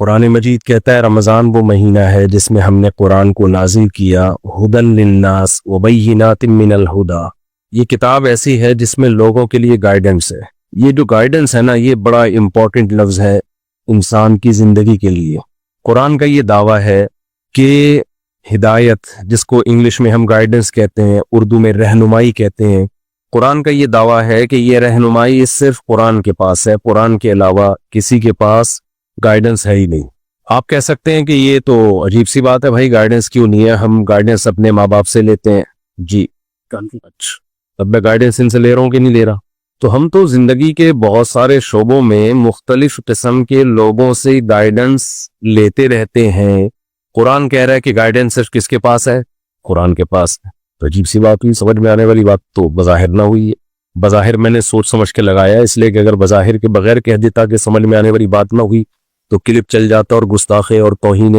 قرآن مجید کہتا ہے رمضان وہ مہینہ ہے جس میں ہم نے قرآن کو نازل کیا ہدن للناس وبینات من الہدا. یہ کتاب ایسی ہے جس میں لوگوں کے لیے گائیڈنس ہے. یہ جو گائیڈنس ہے نا، یہ بڑا امپورٹنٹ لفظ ہے انسان کی زندگی کے لیے. قرآن کا یہ دعویٰ ہے کہ ہدایت، جس کو انگلش میں ہم گائیڈنس کہتے ہیں، اردو میں رہنمائی کہتے ہیں، قرآن کا یہ دعویٰ ہے کہ یہ رہنمائی صرف قرآن کے پاس ہے. قرآن کے علاوہ کسی کے پاس گائیڈنس ہے ہی نہیں. آپ کہہ سکتے ہیں کہ یہ تو عجیب سی بات ہے بھائی، گائیڈنس کیوں نہیں ہے؟ ہم گائیڈنس اپنے ماں باپ سے لیتے ہیں. جی اب میں گائیڈنس ان سے لے رہا ہوں کہ نہیں لے رہا؟ تو ہم تو زندگی کے بہت سارے شعبوں میں مختلف قسم کے لوگوں سے گائیڈنس لیتے رہتے ہیں. قرآن کہہ رہا ہے کہ گائیڈنس صرف کس کے پاس ہے؟ قرآن کے پاس ہے. تو عجیب سی بات ہوئی، سمجھ میں آنے والی بات تو بظاہر نہ ہوئی ہے. بظاہر میں نے سوچ سمجھ کے لگایا، اس لیے کہ اگر بظاہر کے بغیر کہہ دیتا کہ سمجھ میں آنے والی بات نہ ہوئی تو کلپ چل جاتا اور گستاخی اور توہین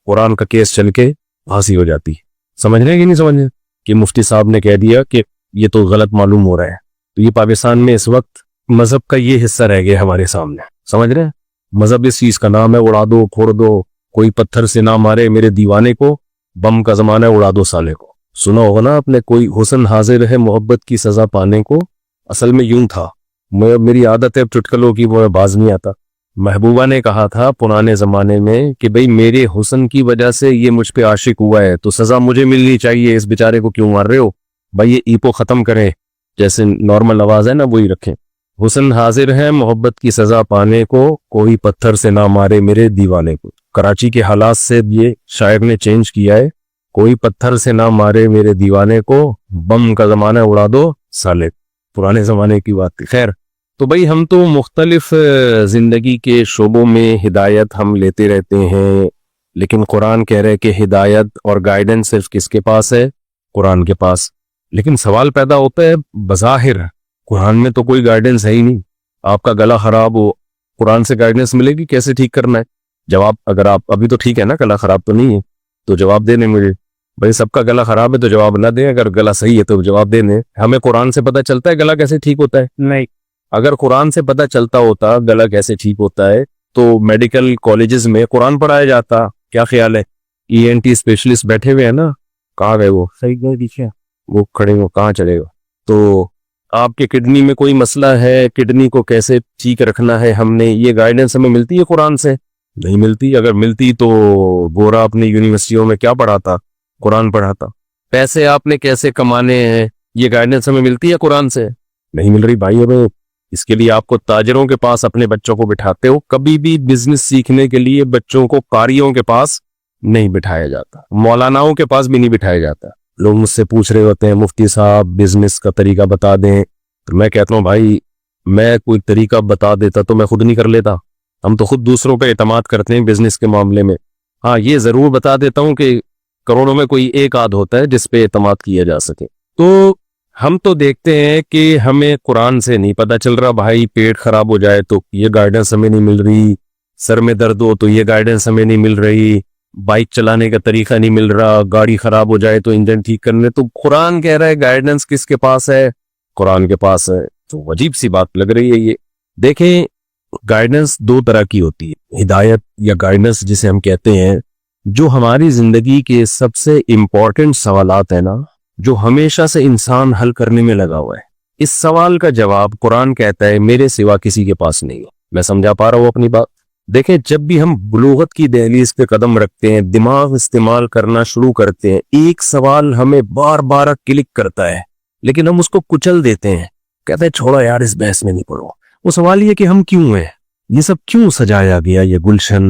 قرآن کا کیس چل کے پھانسی ہو جاتی. سمجھ رہے ہیں کہ نہیں سمجھ رہے کہ مفتی صاحب نے کہہ دیا کہ یہ تو غلط معلوم ہو رہا ہے. تو یہ پاکستان میں اس وقت مذہب کا یہ حصہ رہ گیا ہمارے سامنے. سمجھ رہے ہیں؟ مذہب اس چیز کا نام ہے اڑا دو پھوڑ دو، کوئی پتھر سے نہ مارے میرے دیوانے کو، بم کا زمانہ ہے اڑا دو سالے کو. سنا ہوگا نا آپ نے، کوئی حسن حاضر ہے محبت کی سزا پانے کو. اصل میں یوں تھا، میری عادت ہے چٹکلوں کی، وہ باز نہیں آتا. محبوبہ نے کہا تھا پرانے زمانے میں کہ بھئی میرے حسن کی وجہ سے یہ مجھ پہ عاشق ہوا ہے تو سزا مجھے ملنی چاہیے، اس بیچارے کو کیوں مار رہے ہو بھائی؟ یہ ایپو ختم کریں، جیسے نارمل آواز ہے نا وہی رکھیں. حسن حاضر ہے محبت کی سزا پانے کو، کوئی پتھر سے نہ مارے میرے دیوانے کو. کراچی کے حالات سے یہ شاعر نے چینج کیا ہے، کوئی پتھر سے نہ مارے میرے دیوانے کو، بم کا زمانہ اڑا دو سالے. پرانے زمانے کی بات تھی. خیر، تو بھئی ہم تو مختلف زندگی کے شعبوں میں ہدایت ہم لیتے رہتے ہیں، لیکن قرآن کہہ رہے کہ ہدایت اور گائیڈنس صرف کس کے پاس ہے؟ قرآن کے پاس. لیکن سوال پیدا ہوتا ہے، بظاہر قرآن میں تو کوئی گائیڈنس ہے ہی نہیں. آپ کا گلا خراب ہو، قرآن سے گائیڈنس ملے گی کیسے ٹھیک کرنا ہے؟ جواب، اگر آپ ابھی تو ٹھیک ہے نا، گلا خراب تو نہیں ہے، تو جواب دینے مجھے. بھائی سب کا گلا خراب ہے تو جواب نہ دیں، اگر گلا صحیح ہے تو جواب دینے. ہمیں قرآن سے پتہ چلتا ہے گلا کیسے ٹھیک ہوتا ہے؟ نہیں. اگر قرآن سے پتہ چلتا ہوتا گلا کیسے ٹھیک ہوتا ہے تو میڈیکل کالجز میں قرآن پڑھایا جاتا. کیا خیال ہے؟ ENT اسپیشلسٹ بیٹھے ہوئے ہیں نا، کہاں گئے وہ؟ صحیح گئے پیچھے، وہ کھڑے ہو، کہاں چلے گا؟ تو آپ کے کڈنی میں کوئی مسئلہ ہے، کڈنی کو کیسے ٹھیک رکھنا ہے، ہم نے یہ گائیڈنس ہمیں ملتی ہے قرآن سے؟ نہیں ملتی. اگر ملتی تو گورا اپنی یونیورسٹیوں میں کیا پڑھاتا؟ قرآن پڑھاتا. پیسے آپ نے کیسے کمانے ہیں، یہ گائیڈنس ہمیں ملتی ہے قرآن سے؟ نہیں مل رہی بھائی. ہمیں اس کے لیے آپ کو تاجروں کے پاس اپنے بچوں کو بٹھاتے ہو. کبھی بھی بزنس سیکھنے کے لیے بچوں کو قاریوں کے پاس نہیں بٹھایا جاتا، مولاناؤں کے پاس بھی نہیں بٹھایا جاتا. لوگ مجھ سے پوچھ رہے ہوتے ہیں مفتی صاحب بزنس کا طریقہ بتا دیں، تو میں کہتا ہوں بھائی میں کوئی طریقہ بتا دیتا تو میں خود نہیں کر لیتا. ہم تو خود دوسروں پہ اعتماد کرتے ہیں بزنس کے معاملے میں. ہاں یہ ضرور بتا دیتا ہوں کہ کروڑوں میں کوئی ایک آدھ ہوتا ہے جس پہ اعتماد کیا جا سکے. تو ہم تو دیکھتے ہیں کہ ہمیں قرآن سے نہیں پتہ چل رہا بھائی. پیٹ خراب ہو جائے تو یہ گائیڈنس ہمیں نہیں مل رہی، سر میں درد ہو تو یہ گائیڈنس ہمیں نہیں مل رہی، بائک چلانے کا طریقہ نہیں مل رہا، گاڑی خراب ہو جائے تو انجن ٹھیک کرنے. تو قرآن کہہ رہا ہے گائیڈنس کس کے پاس ہے؟ قرآن کے پاس ہے. تو عجیب سی بات لگ رہی ہے یہ. دیکھیں گائیڈنس دو طرح کی ہوتی ہے. ہدایت یا گائیڈنس جسے ہم کہتے ہیں، جو ہماری زندگی کے سب سے امپورٹنٹ سوالات ہیں نا، جو ہمیشہ سے انسان حل کرنے میں لگا ہوا ہے. اس سوال کا جواب قرآن کہتا ہے میرے سوا کسی کے پاس نہیں ہے. میں سمجھا پا رہا ہوں اپنی بات؟ دیکھیں جب بھی ہم بلوغت کی دہلیز پہ قدم رکھتے ہیں، دماغ استعمال کرنا شروع کرتے ہیں، ایک سوال ہمیں بار بار کلک کرتا ہے لیکن ہم اس کو کچل دیتے ہیں، کہتے ہیں چھوڑو یار اس بحث میں نہیں پڑو. وہ سوال یہ کہ ہم کیوں ہیں، یہ سب کیوں سجایا گیا، یہ گلشن،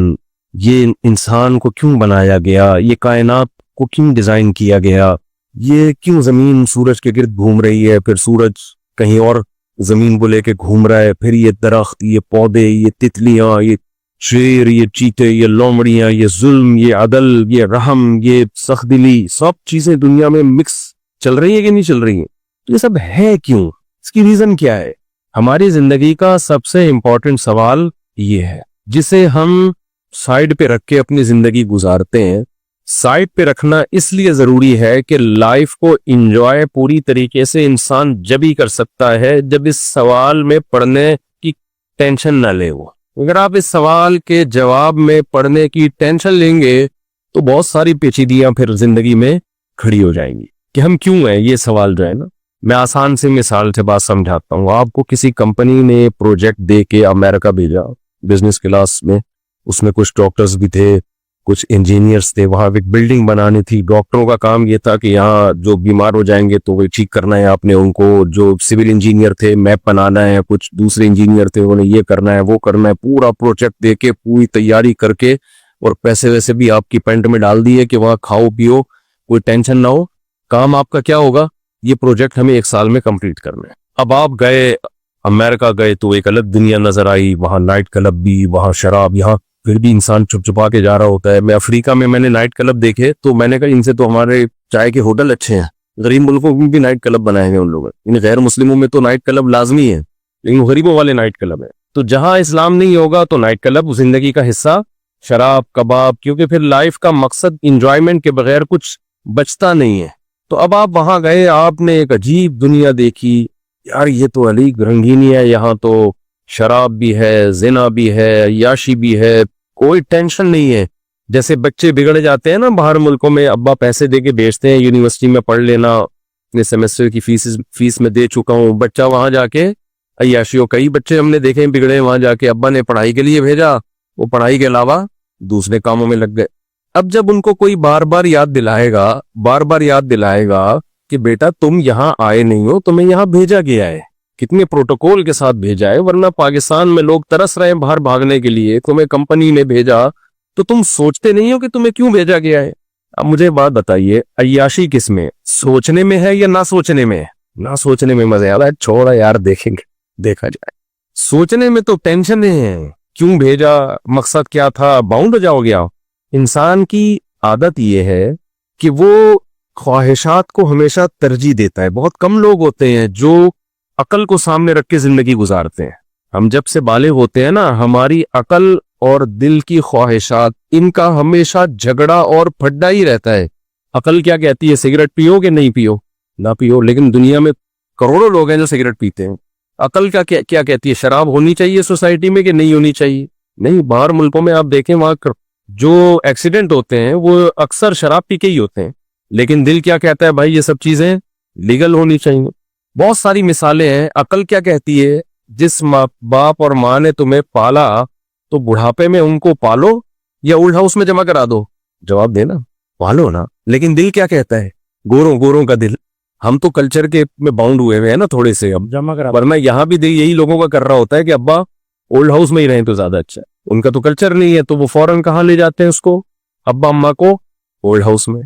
یہ انسان کو کیوں بنایا گیا، یہ کائنات کو کیوں ڈیزائن کیا گیا، یہ کیوں زمین سورج کے گرد گھوم رہی ہے، پھر سورج کہیں اور زمین کو لے کے گھوم رہا ہے، پھر یہ درخت، یہ پودے، یہ تتلیاں، یہ شیر، یہ چیتے، یہ لومڑیاں، یہ ظلم، یہ عدل، یہ رحم، یہ سخت دلی، سب چیزیں دنیا میں مکس چل رہی ہے کہ نہیں چل رہی ہیں؟ یہ سب ہے کیوں؟ اس کی ریزن کیا ہے؟ ہماری زندگی کا سب سے امپورٹنٹ سوال یہ ہے جسے ہم سائیڈ پہ رکھ کے اپنی زندگی گزارتے ہیں. سائیڈ پہ رکھنا اس لیے ضروری ہے کہ لائف کو انجوائے پوری طریقے سے انسان جب ہی کر سکتا ہے جب اس سوال میں پڑھنے کی ٹینشن نہ لے. وہ اگر آپ اس سوال کے جواب میں پڑھنے کی ٹینشن لیں گے تو بہت ساری پیچیدگیاں پھر زندگی میں کھڑی ہو جائیں گی کہ ہم کیوں ہیں. یہ سوال جو ہے نا، میں آسان سے مثال سے بات سمجھاتا ہوں. آپ کو کسی کمپنی نے پروجیکٹ دے کے امریکہ بھیجا بزنس کلاس میں. اس میں کچھ ڈاکٹرز بھی تھے، کچھ انجینئرز تھے. وہاں ایک بلڈنگ بنانی تھی. ڈاکٹروں کا کام یہ تھا کہ یہاں جو بیمار ہو جائیں گے تو وہ ٹھیک کرنا ہے آپ نے ان کو. جو سول انجینئر تھے میپ بنانا ہے. کچھ دوسرے انجینئر تھے انہوں نے یہ کرنا ہے وہ کرنا ہے. پورا پروجیکٹ دے کے پوری تیاری کر کے اور پیسے ویسے بھی آپ کی پینٹ میں ڈال دیے کہ وہاں کھاؤ پیو کوئی ٹینشن نہ ہو. کام آپ کا کیا ہوگا؟ یہ پروجیکٹ ہمیں 1 سال میں کمپلیٹ کرنا ہے. اب آپ گئے امریکہ گئے تو ایک الگ دنیا نظر آئی. وہاں نائٹ کلب بھی، وہاں شراب. یہاں پھر بھی انسان چھپ چھپا کے جا رہا ہوتا ہے. میں افریقہ میں نے نائٹ کلب دیکھے تو میں نے کہا ان سے تو ہمارے چائے کے ہوٹل اچھے ہیں. غریب ملکوں میں بھی نائٹ کلب بنائے ہیں ان لوگوں نے. ان غیر مسلموں میں تو نائٹ کلب لازمی ہے لیکن غریبوں والے نائٹ کلب ہیں. تو جہاں اسلام نہیں ہوگا تو نائٹ کلب زندگی کا حصہ، شراب کباب، کیونکہ پھر لائف کا مقصد انجوائمنٹ کے بغیر کچھ بچتا نہیں ہے. تو اب آپ وہاں گئے، آپ نے ایک عجیب دنیا دیکھی. یار یہ تو علی رنگینی ہے، یہاں تو شراب بھی ہے، زنا بھی ہے، عیاشی بھی ہے، کوئی ٹینشن نہیں ہے. جیسے بچے بگڑ جاتے ہیں نا باہر ملکوں میں، ابا پیسے دے کے بیچتے ہیں یونیورسٹی میں پڑھ لینا، اپنے سیمسٹر کی فیس میں دے چکا ہوں. بچہ وہاں جا کے عیاشیوں، کئی بچے ہم نے دیکھے بگڑے وہاں جا کے. ابا نے پڑھائی کے لیے بھیجا، وہ پڑھائی کے علاوہ دوسرے کاموں میں لگ گئے. اب جب ان کو کوئی بار بار یاد دلائے گا کہ بیٹا تم یہاں آئے نہیں ہو، تمہیں یہاں بھیجا گیا ہے، کتنے پروٹوکول کے ساتھ بھیجا ہے، ورنہ پاکستان میں لوگ ترس رہے ہیں باہر بھاگنے کے لیے، تمہیں کمپنی نے بھیجا تو تم سوچتے نہیں ہو کہ تمہیں کیوں بھیجا گیا ہے. اب مجھے بات بتائیے، عیاشی کس میں، سوچنے میں ہے یا نہ سوچنے میں؟ نہ سوچنے میں مزے آ رہا ہے. چھوڑا یار، دیکھیں گے، دیکھا جائے. سوچنے میں تو ٹینشن ہے، کیوں بھیجا، مقصد کیا تھا، باؤنڈ ہو جاؤ گیا. انسان کی عادت یہ ہے کہ وہ خواہشات کو ہمیشہ ترجیح دیتا ہے. بہت کم لوگ ہوتے ہیں جو عقل کو سامنے رکھ کے زندگی گزارتے ہیں. ہم جب سے بالغ ہوتے ہیں نا، ہماری عقل اور دل کی خواہشات، ان کا ہمیشہ جھگڑا اور پھڈا ہی رہتا ہے. عقل کیا کہتی ہے، سگریٹ پیو کہ نہیں پیو؟ نہ پیو. لیکن دنیا میں کروڑوں لوگ ہیں جو سگریٹ پیتے ہیں. عقل کا کیا کہتی ہے، شراب ہونی چاہیے سوسائٹی میں کہ نہیں ہونی چاہیے؟ نہیں. باہر ملکوں میں آپ دیکھیں وہاں جو ایکسیڈنٹ ہوتے ہیں وہ اکثر شراب پی کے ہی ہوتے ہیں. لیکن دل کیا کہتا ہے، بھائی یہ سب چیزیں لیگل ہونی چاہیے. بہت ساری مثالیں ہیں. عقل کیا کہتی ہے، جس باپ اور ماں نے تمہیں پالا تو بڑھاپے میں ان کو پالو یا اولڈ ہاؤس میں جمع کرا دو. جواب دینا، پالو نا. لیکن دل کیا کہتا ہے، گوروں کا دل. ہم تو کلچر کے میں باؤنڈ ہوئے ہیں نا تھوڑے سے، اب جمع کرا. ورنہ یہاں بھی دل یہی لوگوں کا کر رہا ہوتا ہے کہ ابا اولڈ ہاؤس میں ہی رہیں تو زیادہ اچھا ہے. ان کا تو کلچر نہیں ہے تو وہ فوراً کہاں لے جاتے ہیں اس کو، ابا اماں کو؟ اولڈ ہاؤس میں.